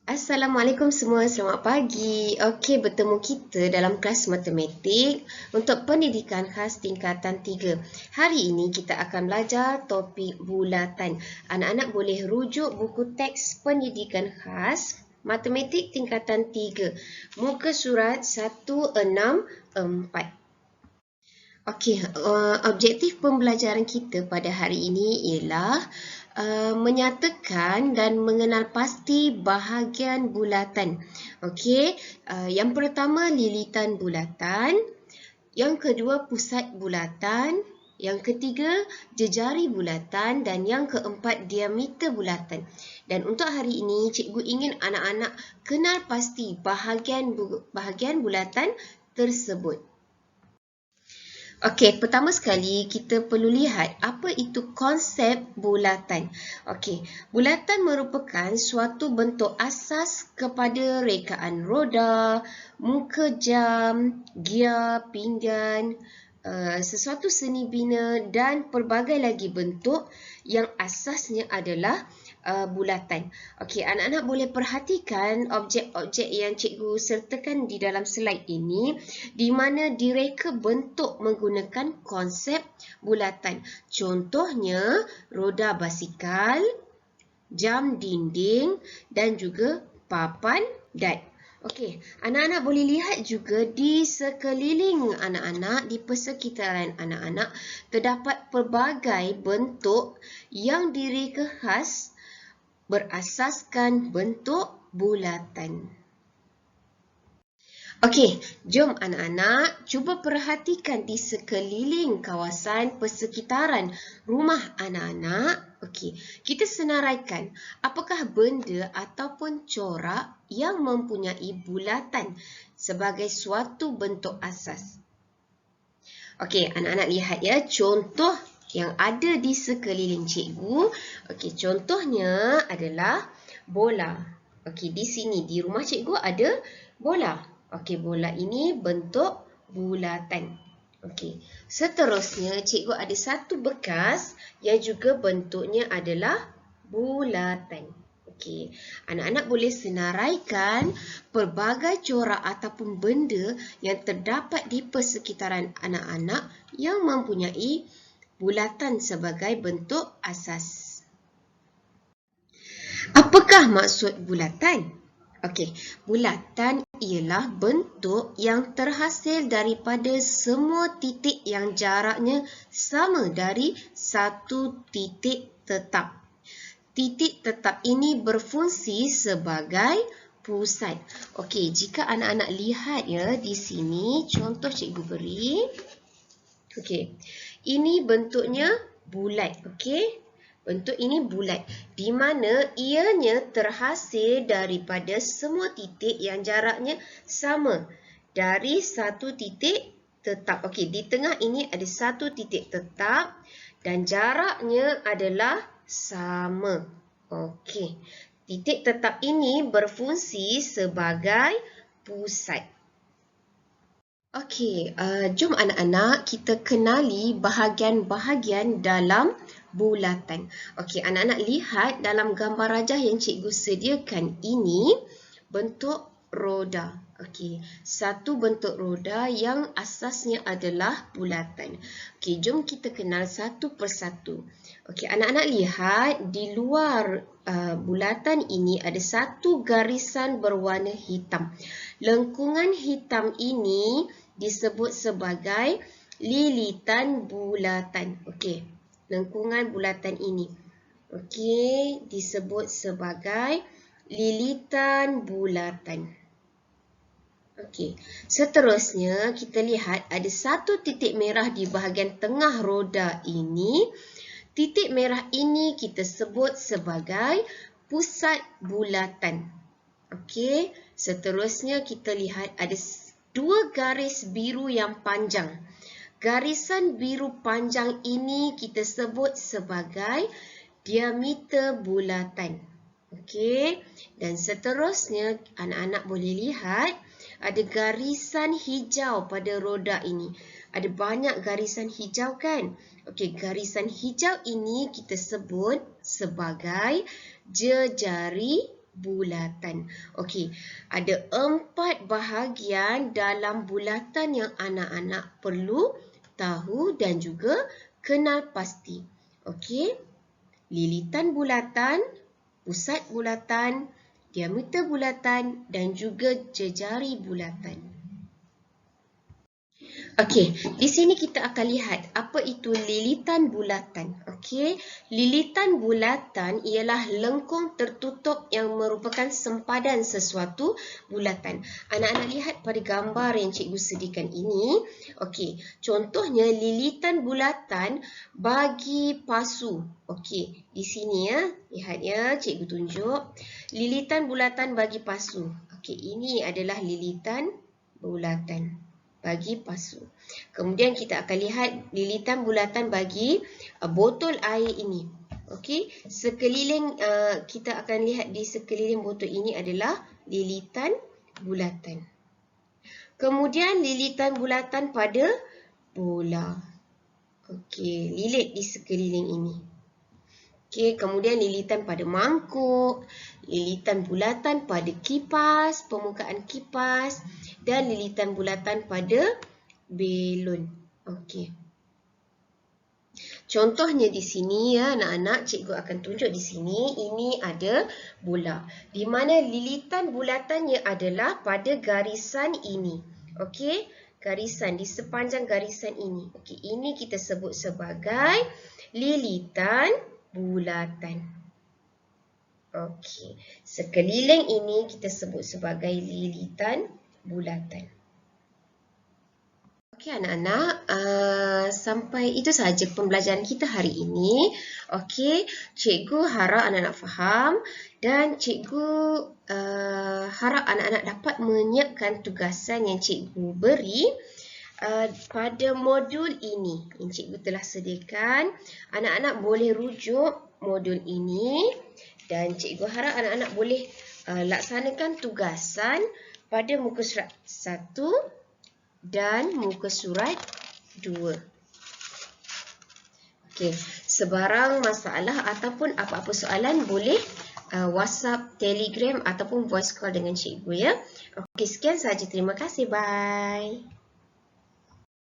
Assalamualaikum semua, selamat pagi. Okey, bertemu kita dalam kelas matematik untuk pendidikan khas tingkatan 3. Hari ini kita akan belajar topik bulatan. Anak-anak boleh rujuk buku teks pendidikan khas matematik tingkatan 3. Muka surat 164. Okey, objektif pembelajaran kita pada hari ini ialah menyatakan dan mengenal pasti bahagian bulatan. Okey, yang pertama lilitan bulatan, yang kedua pusat bulatan, yang ketiga jejari bulatan dan yang keempat diameter bulatan. Dan untuk hari ini cikgu ingin anak-anak kenal pasti bahagian bulatan tersebut. Okey, pertama sekali kita perlu lihat apa itu konsep bulatan. Okey, bulatan merupakan suatu bentuk asas kepada rekaan roda, muka jam, gear, pinggan, sesuatu seni bina dan pelbagai lagi bentuk yang asasnya adalah bulatan. Okey, anak-anak boleh perhatikan objek-objek yang cikgu sertakan di dalam slide ini di mana direka bentuk menggunakan konsep bulatan. Contohnya roda basikal, jam dinding dan juga papan dat. Okey, anak-anak boleh lihat juga di sekeliling anak-anak, di persekitaran anak-anak terdapat pelbagai bentuk yang direka khas berasaskan bentuk bulatan. Okey, jom anak-anak cuba perhatikan di sekeliling kawasan persekitaran rumah anak-anak. Okey, kita senaraikan apakah benda ataupun corak yang mempunyai bulatan sebagai suatu bentuk asas. Okey, anak-anak lihat ya, contoh yang ada di sekeliling cikgu. Okey, contohnya adalah bola. Okey, di sini di rumah cikgu ada bola. Okey, bola ini bentuk bulatan. Okey, seterusnya cikgu ada satu bekas yang juga bentuknya adalah bulatan. Okey, anak-anak boleh senaraikan pelbagai corak ataupun benda yang terdapat di persekitaran anak-anak yang mempunyai bulatan sebagai bentuk asas. Apakah maksud bulatan? Okey, bulatan ialah bentuk yang terhasil daripada semua titik yang jaraknya sama dari satu titik tetap. Titik tetap ini berfungsi sebagai pusat. Okey, jika anak-anak lihat ya di sini, contoh cikgu beri. Okey, ini bentuknya bulat. Okey, bentuk ini bulat di mana ianya terhasil daripada semua titik yang jaraknya sama dari satu titik tetap. Okey, di tengah ini ada satu titik tetap dan jaraknya adalah sama. Okey, titik tetap ini berfungsi sebagai pusat. Okey, jom anak-anak kita kenali bahagian-bahagian dalam bulatan. Okey, anak-anak lihat dalam gambar rajah yang cikgu sediakan ini bentuk roda. Okey, satu bentuk roda yang asasnya adalah bulatan. Okey, jom kita kenal satu persatu. Okey, anak-anak lihat di luar bulatan ini ada satu garisan berwarna hitam. Lengkungan hitam ini disebut sebagai lilitan bulatan. Okey, lengkungan bulatan ini. Okey, disebut sebagai lilitan bulatan. Okey, seterusnya kita lihat ada satu titik merah di bahagian tengah roda ini. Titik merah ini kita sebut sebagai pusat bulatan. Okey, seterusnya kita lihat ada dua garis biru yang panjang. Garisan biru panjang ini kita sebut sebagai diameter bulatan. Okey, dan seterusnya anak-anak boleh lihat ada garisan hijau pada roda ini. Ada banyak garisan hijau kan? Okey, garisan hijau ini kita sebut sebagai jejari bulatan. Okey, ada 4 bahagian dalam bulatan yang anak-anak perlu tahu dan juga kenal pasti. Okey, lilitan bulatan, pusat bulatan, diameter bulatan dan juga jejari bulatan. Okey, di sini kita akan lihat apa itu lilitan bulatan. Okey, lilitan bulatan ialah lengkung tertutup yang merupakan sempadan sesuatu bulatan. Anak-anak lihat pada gambar yang cikgu sediakan ini. Okey, contohnya lilitan bulatan bagi pasu. Okey, di sini ya, lihat ya, cikgu tunjuk. Lilitan bulatan bagi pasu. Okey, ini adalah lilitan bulatan bagi pasu. Kemudian kita akan lihat lilitan bulatan bagi botol air ini. Okey, sekeliling kita akan lihat di sekeliling botol ini adalah lilitan bulatan. Kemudian lilitan bulatan pada bola. Okey, lilit di sekeliling ini. Okey, kemudian lilitan pada mangkuk, lilitan bulatan pada kipas, permukaan kipas dan lilitan bulatan pada belon. Okey. Contohnya di sini ya anak-anak, cikgu akan tunjuk di sini, ini ada bola. Di mana lilitan bulatannya adalah pada garisan ini. Okey, garisan di sepanjang garisan ini. Okey, ini kita sebut sebagai lilitan bulatan. Okey, sekeliling ini kita sebut sebagai lilitan bulatan. Okey anak-anak, sampai itu sahaja pembelajaran kita hari ini. Okey, cikgu harap anak-anak faham dan cikgu harap anak-anak dapat menyiapkan tugasan yang cikgu beri pada modul ini yang cikgu telah sediakan. Anak-anak boleh rujuk modul ini dan cikgu harap anak-anak boleh laksanakan tugasan pada muka surat 1 dan muka surat 2. Okey, sebarang masalah ataupun apa-apa soalan boleh WhatsApp, Telegram ataupun voice call dengan cikgu ya. Okey, sekian sahaja. Terima kasih. Bye.